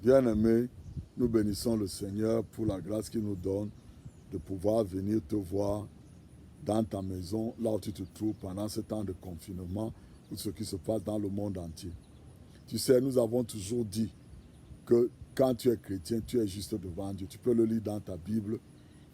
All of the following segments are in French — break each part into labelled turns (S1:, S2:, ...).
S1: Bien-aimés, nous bénissons le Seigneur pour la grâce qu'il nous donne de pouvoir venir te voir dans ta maison, là où tu te trouves pendant ce temps de confinement ou ce qui se passe dans le monde entier. Tu sais, nous avons toujours dit que quand tu es chrétien, tu es juste devant Dieu. Tu peux le lire dans ta Bible.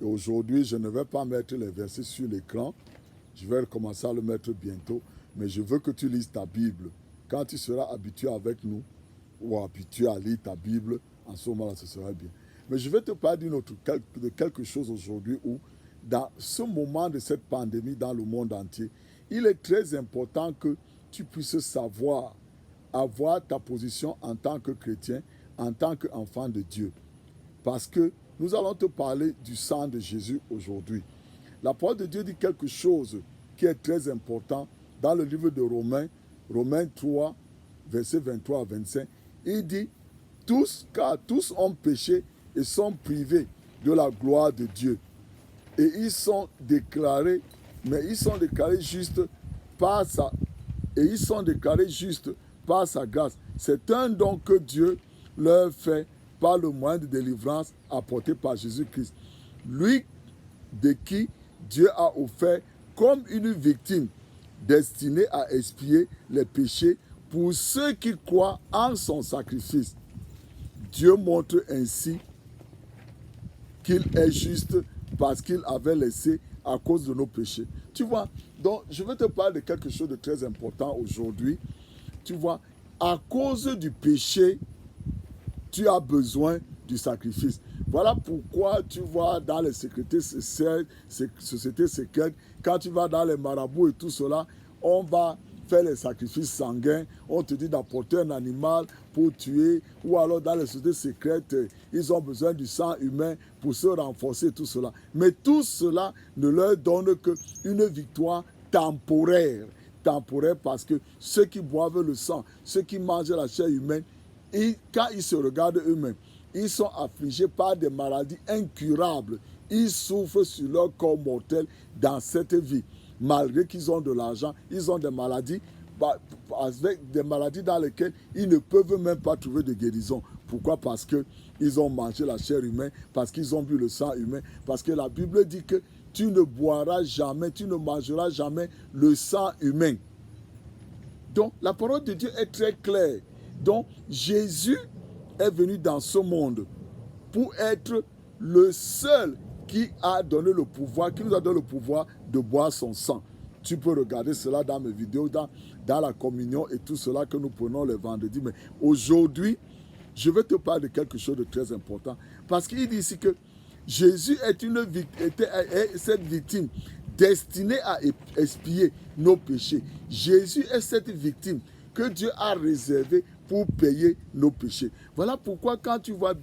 S1: Et aujourd'hui, je ne vais pas mettre les versets sur l'écran. Je vais commencer à le mettre bientôt. Mais je veux que tu lises ta Bible. Quand tu seras habitué avec nous, ou habitué à lire ta Bible, en ce moment-là, ce sera bien. Mais je vais te parler de quelque chose aujourd'hui où, dans ce moment de cette pandémie dans le monde entier, il est très important que tu puisses savoir, avoir ta position en tant que chrétien, en tant qu'enfant de Dieu. Parce que nous allons te parler du sang de Jésus aujourd'hui. La parole de Dieu dit quelque chose qui est très important dans le livre de Romains, Romains 3, versets 23 à 25. Il dit, car tous ont péché et sont privés de la gloire de Dieu. Et ils sont déclarés justes par sa grâce. C'est un don que Dieu leur fait par le moyen de délivrance apporté par Jésus-Christ. Lui de qui Dieu a offert comme une victime destinée à expier les péchés pour ceux qui croient en son sacrifice. Dieu montre ainsi qu'il est juste parce qu'il avait laissé à cause de nos péchés. Tu vois, donc je veux te parler de quelque chose de très important aujourd'hui. Tu vois, à cause du péché, tu as besoin du sacrifice. Voilà pourquoi tu vois dans les sociétés secrètes, quand tu vas dans les marabouts et tout cela, on va faire les sacrifices sanguins, on te dit d'apporter un animal pour tuer, ou alors dans les sociétés secrètes, ils ont besoin du sang humain pour se renforcer, tout cela. Mais tout cela ne leur donne qu'une victoire temporaire. Temporaire parce que ceux qui boivent le sang, ceux qui mangent la chair humaine, quand ils se regardent eux-mêmes, ils sont affligés par des maladies incurables. Ils souffrent sur leur corps mortel dans cette vie. Malgré qu'ils ont de l'argent, ils ont des maladies, avec des maladies dans lesquelles ils ne peuvent même pas trouver de guérison. Pourquoi? Parce qu'ils ont mangé la chair humaine, parce qu'ils ont bu le sang humain, parce que la Bible dit que tu ne boiras jamais, tu ne mangeras jamais le sang humain. Donc, la parole de Dieu est très claire. Donc, Jésus est venu dans ce monde pour être le seul qui a donné le pouvoir, qui nous a donné le pouvoir de boire son sang. Tu peux regarder cela dans mes vidéos, dans la communion et tout cela que nous prenons le vendredi. Mais aujourd'hui, je vais te parler de quelque chose de très important. Parce qu'il dit ici que Jésus est cette victime destinée à expier nos péchés. Jésus est cette victime que Dieu a réservée pour payer nos péchés. Voilà pourquoi quand tu vois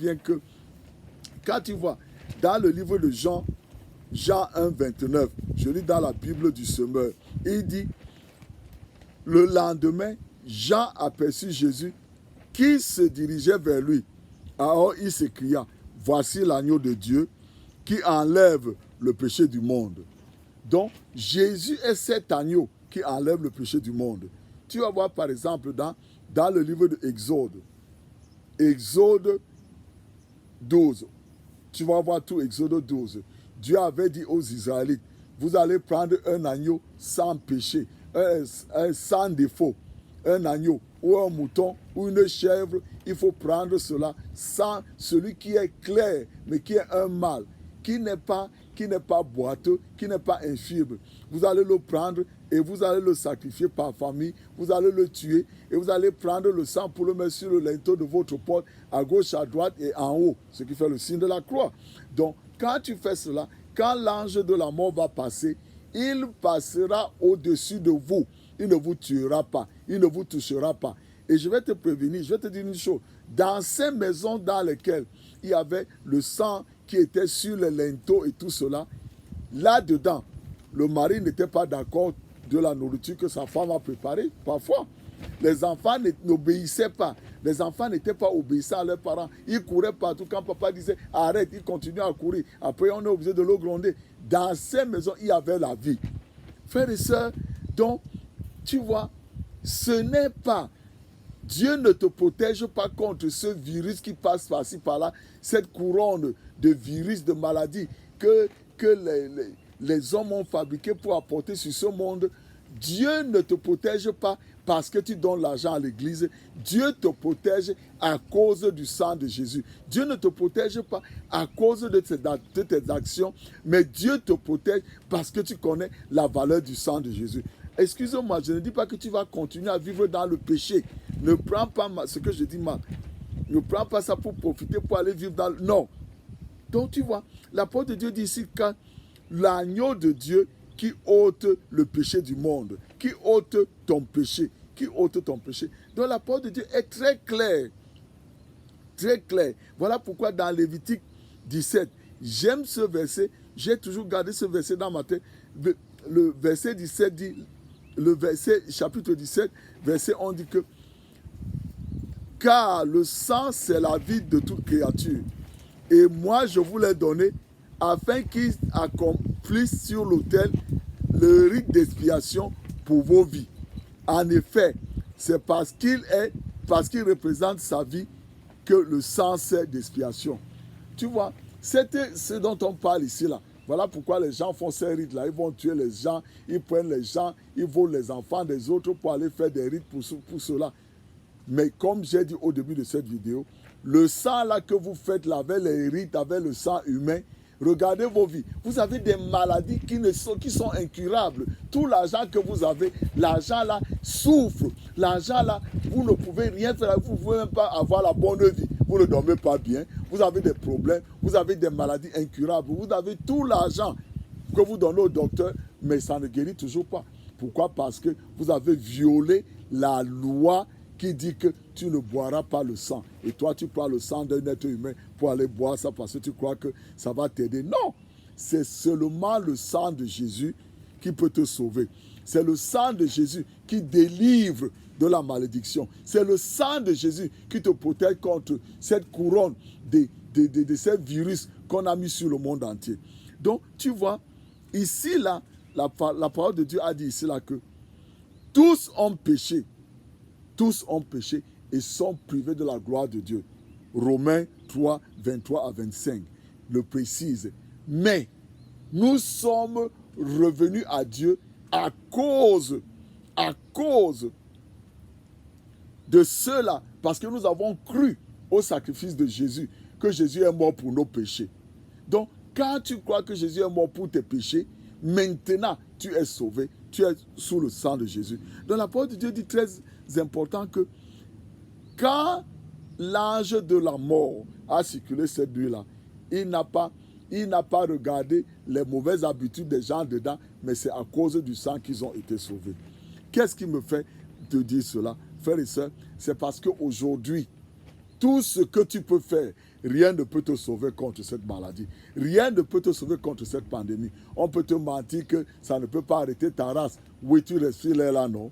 S1: dans le livre de Jean 1, 29, je lis dans la Bible du Semeur, il dit, le lendemain, Jean aperçut Jésus qui se dirigeait vers lui. Alors il s'écria, voici l'agneau de Dieu qui enlève le péché du monde. Donc, Jésus est cet agneau qui enlève le péché du monde. Tu vas voir par exemple dans le livre de Exode 12. Tu vas voir tout Exode 12. Dieu avait dit aux Israélites, vous allez prendre un agneau sans péché, sans défaut, un agneau ou un mouton ou une chèvre, il faut prendre cela sans celui qui est clair, mais qui est un mâle, qui n'est pas boiteux, qui n'est pas infirme. Vous allez le prendre et vous allez le sacrifier par famille, vous allez le tuer et vous allez prendre le sang pour le mettre sur le linteau de votre porte, à gauche, à droite et en haut, ce qui fait le signe de la croix. Donc, quand tu fais cela, quand l'ange de la mort va passer, il passera au-dessus de vous. Il ne vous tuera pas, il ne vous touchera pas. Et je vais te prévenir, je vais te dire une chose. Dans ces maisons dans lesquelles il y avait le sang qui était sur les linteaux et tout cela, là-dedans, le mari n'était pas d'accord de la nourriture que sa femme a préparée. Parfois, les enfants n'obéissaient pas. Les enfants n'étaient pas obéissants à leurs parents. Ils couraient partout. Quand papa disait arrête, ils continuaient à courir. Après, on est obligé de le gronder. Dans ces maisons, il y avait la vie. Frères et sœurs, donc, tu vois, ce n'est pas Dieu ne te protège pas contre ce virus qui passe par-ci, par-là, cette couronne de virus, de maladies que les hommes ont fabriqué pour apporter sur ce monde. Dieu ne te protège pas parce que tu donnes l'argent à l'église. Dieu te protège à cause du sang de Jésus. Dieu ne te protège pas à cause de tes actions, mais Dieu te protège parce que tu connais la valeur du sang de Jésus. Excusez-moi, je ne dis pas que tu vas continuer à vivre dans le péché. Ne prends pas ce que je dis mal. Ne prends pas ça pour profiter, pour aller vivre dans le... Non. Donc tu vois, l'apôtre de Dieu dit ici que l'agneau de Dieu qui ôte le péché du monde, qui ôte ton péché, qui ôte ton péché. Donc la parole de Dieu est très claire. Très claire. Voilà pourquoi dans Lévitique 17, j'aime ce verset, j'ai toujours gardé ce verset dans ma tête. Le verset 17 dit, le verset, chapitre 17, verset 1 dit que car le sang c'est la vie de toute créature. Et moi je vous l'ai donné afin qu'ils accomplissent sur l'autel le rite d'expiation pour vos vies. En effet, c'est parce qu'il représente sa vie que le sang sert d'expiation. Tu vois, c'est ce dont on parle ici là. Voilà pourquoi les gens font ces rites là. Ils vont tuer les gens, ils prennent les gens, ils volent les enfants des autres pour aller faire des rites pour cela. Mais comme j'ai dit au début de cette vidéo, le sang là que vous faites là avec les rites, avec le sang humain, regardez vos vies. Vous avez des maladies qui sont incurables. Tout l'argent que vous avez, l'argent là souffre. L'argent là, vous ne pouvez rien faire. Vous ne pouvez même pas avoir la bonne vie. Vous ne dormez pas bien. Vous avez des problèmes. Vous avez des maladies incurables. Vous avez tout l'argent que vous donnez au docteur, mais ça ne guérit toujours pas. Pourquoi? Parce que vous avez violé la loi qui dit que tu ne boiras pas le sang. Et toi, tu prends le sang d'un être humain pour aller boire ça parce que tu crois que ça va t'aider. Non, c'est seulement le sang de Jésus qui peut te sauver. C'est le sang de Jésus qui délivre de la malédiction. C'est le sang de Jésus qui te protège contre cette couronne de ces virus qu'on a mis sur le monde entier. Donc, tu vois, ici, là, la parole de Dieu a dit ici, là, que tous ont péché. Tous ont péché et sont privés de la gloire de Dieu. Romains 3, 23 à 25 le précise. Mais nous sommes revenus à Dieu à cause de cela, parce que nous avons cru au sacrifice de Jésus, que Jésus est mort pour nos péchés. Donc, quand tu crois que Jésus est mort pour tes péchés, maintenant, tu es sauvé, tu es sous le sang de Jésus. Donc, la parole de Dieu dit très important que quand l'ange de la mort a circulé cette nuit-là, il n'a pas regardé les mauvaises habitudes des gens dedans, mais c'est à cause du sang qu'ils ont été sauvés. Qu'est-ce qui me fait te dire cela, frères et sœurs? C'est parce qu'aujourd'hui, tout ce que tu peux faire, rien ne peut te sauver contre cette maladie. Rien ne peut te sauver contre cette pandémie. On peut te mentir que ça ne peut pas arrêter ta race. Oui, tu respires l'air là, non?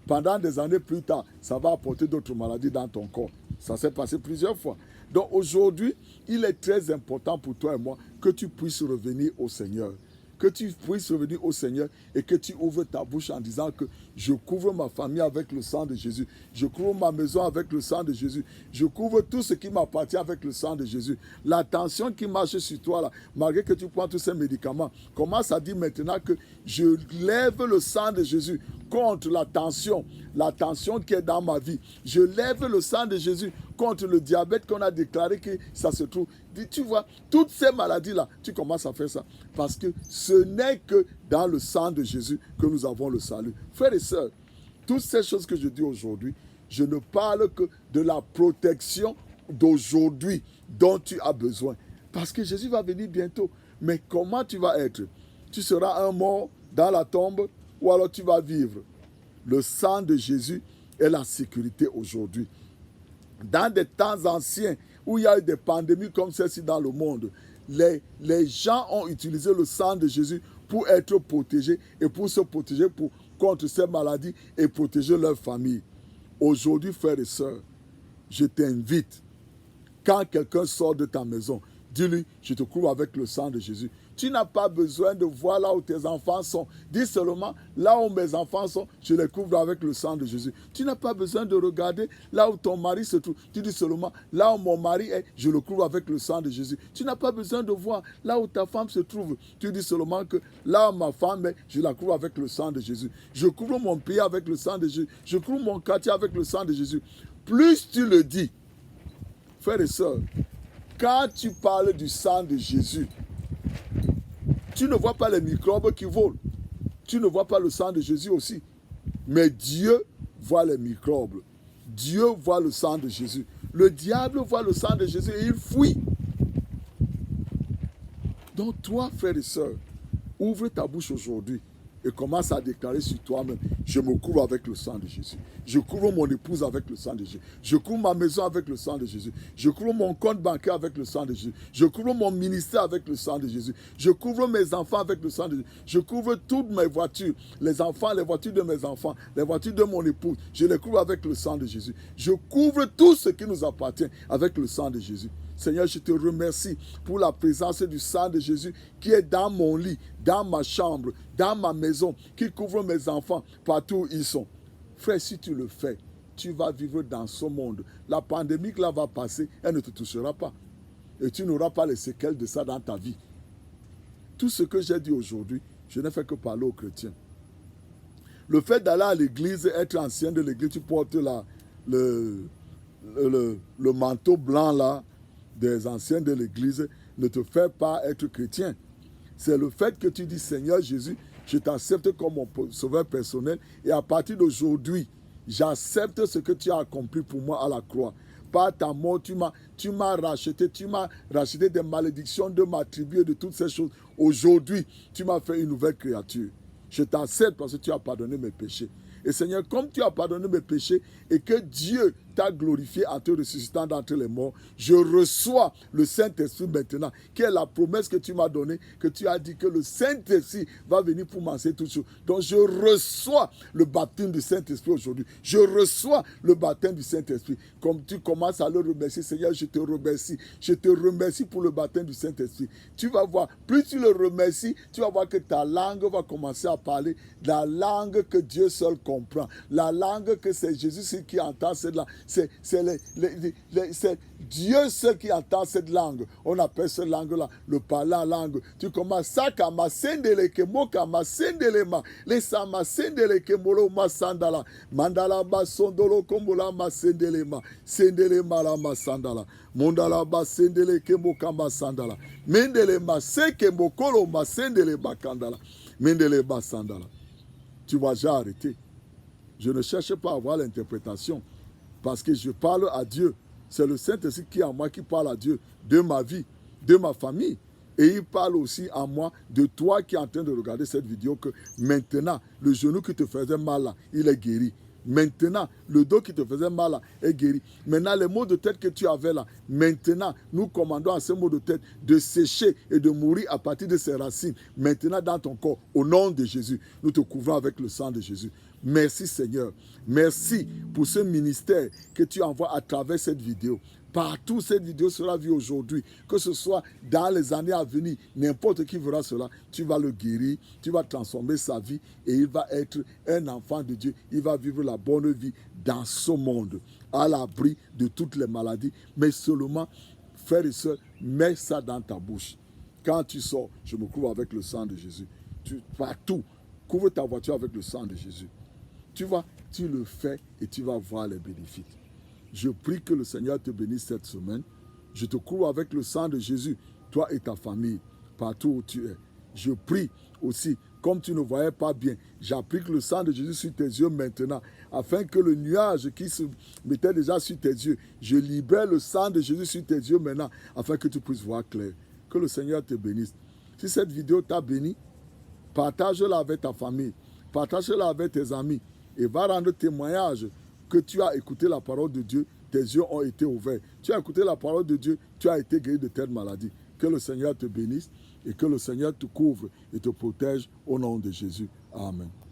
S1: Pendant des années plus tard, ça va apporter d'autres maladies dans ton corps. Ça s'est passé plusieurs fois. Donc aujourd'hui, il est très important pour toi et moi que tu puisses revenir au Seigneur. Que tu puisses revenir au Seigneur et que tu ouvres ta bouche en disant que je couvre ma famille avec le sang de Jésus. Je couvre ma maison avec le sang de Jésus. Je couvre tout ce qui m'appartient avec le sang de Jésus. La tension qui marche sur toi, là, malgré que tu prends tous ces médicaments, commence à dire maintenant que je lève le sang de Jésus contre la tension qui est dans ma vie. Je lève le sang de Jésus contre le diabète qu'on a déclaré que ça se trouve. Tu vois, toutes ces maladies-là, tu commences à faire ça. Parce que ce n'est que dans le sang de Jésus que nous avons le salut. Frères et sœurs, toutes ces choses que je dis aujourd'hui, je ne parle que de la protection d'aujourd'hui dont tu as besoin. Parce que Jésus va venir bientôt. Mais comment tu vas être? Tu seras un mort dans la tombe ou alors tu vas vivre? Le sang de Jésus est la sécurité aujourd'hui. Dans des temps anciens où il y a eu des pandémies comme celle-ci dans le monde, les gens ont utilisé le sang de Jésus pour être protégés et pour se protéger contre ces maladies et protéger leur famille. Aujourd'hui, frères et sœurs, je t'invite, quand quelqu'un sort de ta maison, dis-lui, je te couvre avec le sang de Jésus. Tu n'as pas besoin de voir là où tes enfants sont. Dis seulement, là où mes enfants sont, je les couvre avec le sang de Jésus. Tu n'as pas besoin de regarder là où ton mari se trouve. Tu dis seulement, là où mon mari est, je le couvre avec le sang de Jésus. Tu n'as pas besoin de voir là où ta femme se trouve. Tu dis seulement que là où ma femme est, je la couvre avec le sang de Jésus. Je couvre mon pays avec le sang de Jésus. Je couvre mon quartier avec le sang de Jésus. Plus tu le dis, frères et sœurs, quand tu parles du sang de Jésus, tu ne vois pas les microbes qui volent. Tu ne vois pas le sang de Jésus aussi. Mais Dieu voit les microbes. Dieu voit le sang de Jésus. Le diable voit le sang de Jésus et il fuit. Donc toi, frères et sœurs, ouvre ta bouche aujourd'hui et commence à déclarer sur toi-même, je me couvre avec le sang de Jésus. Je couvre mon épouse avec le sang de Jésus. Je couvre ma maison avec le sang de Jésus. Je couvre mon compte bancaire avec le sang de Jésus. Je couvre mon ministère avec le sang de Jésus. Je couvre mes enfants avec le sang de Jésus. Je couvre toutes mes voitures, les enfants, les voitures de mes enfants, les voitures de mon épouse. Je les couvre avec le sang de Jésus. Je couvre tout ce qui nous appartient avec le sang de Jésus. Seigneur, je te remercie pour la présence du sang de Jésus qui est dans mon lit, dans ma chambre, dans ma maison, qui couvre mes enfants partout où ils sont. Frère, si tu le fais, tu vas vivre dans ce monde. La pandémie qui là va passer, elle ne te touchera pas. Et tu n'auras pas les séquelles de ça dans ta vie. Tout ce que j'ai dit aujourd'hui, je n'ai fait que parler aux chrétiens. Le fait d'aller à l'église, être ancien de l'église, tu portes le manteau blanc là, des anciens de l'église, ne te fait pas être chrétien. C'est le fait que tu dis, Seigneur Jésus, je t'accepte comme mon sauveur personnel et à partir d'aujourd'hui, j'accepte ce que tu as accompli pour moi à la croix. Par ta mort, tu m'as racheté des malédictions de ma tribu et de toutes ces choses. Aujourd'hui, tu m'as fait une nouvelle créature. Je t'accepte parce que tu as pardonné mes péchés. Et Seigneur, comme tu as pardonné mes péchés et que Dieu t'a glorifié en te ressuscitant d'entre les morts, je reçois le Saint-Esprit maintenant, qui est la promesse que tu m'as donnée, que tu as dit que le Saint-Esprit va venir pour m'enseigner toutes choses. Donc je reçois le baptême du Saint-Esprit aujourd'hui. Je reçois le baptême du Saint-Esprit. Comme tu commences à le remercier, Seigneur, je te remercie. Je te remercie pour le baptême du Saint-Esprit. Tu vas voir, plus tu le remercies, tu vas voir que ta langue va commencer à parler la langue que Dieu seul comprend. La langue que c'est Jésus qui entend cette langue. C'est Dieu seul qui entend cette langue. On appelle cette langue-là le parlant langue. Tu commences ça kama sendele ke moka ma sendele ma les sama sendele ke molo ma sandala mandala ba sondolo kombola ma sendele la ma sandala mondala ba sendele ke moka ma sandala mendele ma se ke mokolo ma sendele ba kandala mendele ba sandala. Tu vas déjà arrêter. Je ne cherche pas à avoir l'interprétation. Parce que je parle à Dieu. C'est le Saint-Esprit qui est en moi qui parle à Dieu de ma vie, de ma famille. Et il parle aussi à moi de toi qui es en train de regarder cette vidéo que maintenant, le genou qui te faisait mal là, il est guéri. Maintenant, le dos qui te faisait mal là est guéri. Maintenant, les maux de tête que tu avais là, maintenant, nous commandons à ces maux de tête de sécher et de mourir à partir de ces racines. Maintenant, dans ton corps, au nom de Jésus, nous te couvrons avec le sang de Jésus. Merci Seigneur. Merci pour ce ministère que tu envoies à travers cette vidéo. Partout cette vidéo sera vue aujourd'hui, que ce soit dans les années à venir, n'importe qui verra cela, tu vas le guérir, tu vas transformer sa vie et il va être un enfant de Dieu. Il va vivre la bonne vie dans ce monde, à l'abri de toutes les maladies. Mais seulement, frères et sœurs, mets ça dans ta bouche. Quand tu sors, je me couvre avec le sang de Jésus. Partout, couvre ta voiture avec le sang de Jésus. Tu vois, tu le fais et tu vas voir les bénéfices. Je prie que le Seigneur te bénisse cette semaine. Je te couvre avec le sang de Jésus, toi et ta famille, partout où tu es. Je prie aussi, comme tu ne voyais pas bien, j'applique le sang de Jésus sur tes yeux maintenant, afin que le nuage qui se mettait déjà sur tes yeux, je libère le sang de Jésus sur tes yeux maintenant, afin que tu puisses voir clair. Que le Seigneur te bénisse. Si cette vidéo t'a béni, partage-la avec ta famille, partage-la avec tes amis, et va rendre témoignage que tu as écouté la parole de Dieu, tes yeux ont été ouverts. Tu as écouté la parole de Dieu, tu as été guéri de telle maladie. Que le Seigneur te bénisse et que le Seigneur te couvre et te protège au nom de Jésus. Amen.